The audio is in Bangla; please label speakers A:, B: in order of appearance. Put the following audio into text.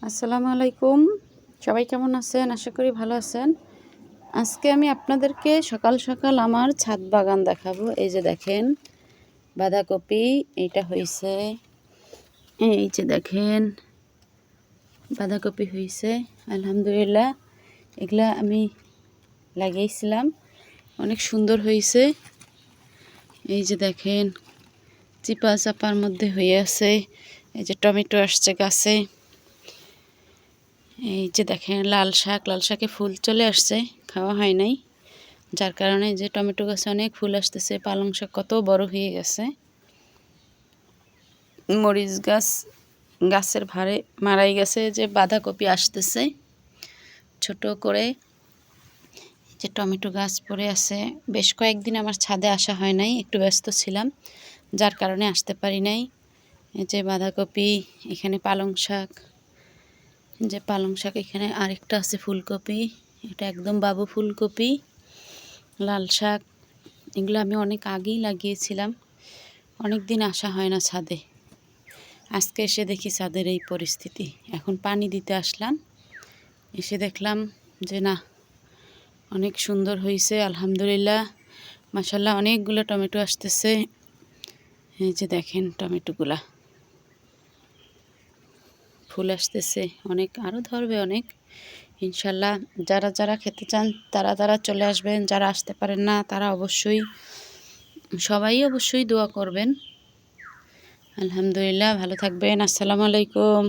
A: আসসালামু আলাইকুম। সবাই কেমন আছেন? আশা করি ভালো আছেন। আজকে আমি আপনাদেরকে সকাল সকাল আমার ছাদ বাগান দেখাবো। এই যে দেখেন বাঁধাকপি, এইটা হইছে। এই যে দেখেন বাঁধাকপি হইছে, আলহামদুলিল্লাহ। এগুলা আমি লাগিয়েছিলাম, অনেক সুন্দর হয়েছে। এই যে দেখেন চিপা চাপার মধ্যে হয়ে আছে। এই যে টমেটো আসছে গাছে। এই যে দেখেন লাল শাকে ফুল চলে আসছে, খাওয়া হয় নাই, যার কারণে যে টমেটো গাছে অনেক ফুল আসতেছে। পালং শাক কত বড় হয়ে গেছে। মরিচ গাছের ভারে মারাই গেছে। যে বাঁধাকপি আসতেছে ছোট করে। যে টমেটো গাছ পড়ে আছে। বেশ কয়েকদিন আমার ছাদে আসা হয় নাই, একটু ব্যস্ত ছিলাম, যার কারণে আসতে পারি নাই। এই যে বাঁধাকপি, এখানে পালং শাক, যে পালং শাক, এখানে আরেকটা আছে ফুলকপি, এটা একদম বাবু ফুলকপি। লাল শাক, এগুলো আমি অনেক আগেই লাগিয়েছিলাম। অনেক দিন আসা হয় না ছাদে, আজকে এসে দেখি ছাদের এই পরিস্থিতি। এখন পানি দিতে আসলাম, এসে দেখলাম যে না, অনেক সুন্দর হয়েছে আলহামদুলিল্লাহ, মাশাল্লাহ। অনেকগুলো টমেটো আসতেছে। এই যে দেখেন টমেটোগুলা ফুল আসতেছে অনেক, আরও ধরবে অনেক ইনশাল্লাহ। যারা যারা খেতে চান তারা চলে আসবেন, যারা আসতে পারেন না তারা সবাই অবশ্যই দোয়া করবেন। আলহামদুলিল্লাহ, ভালো থাকবেন। আসসালামু আলাইকুম।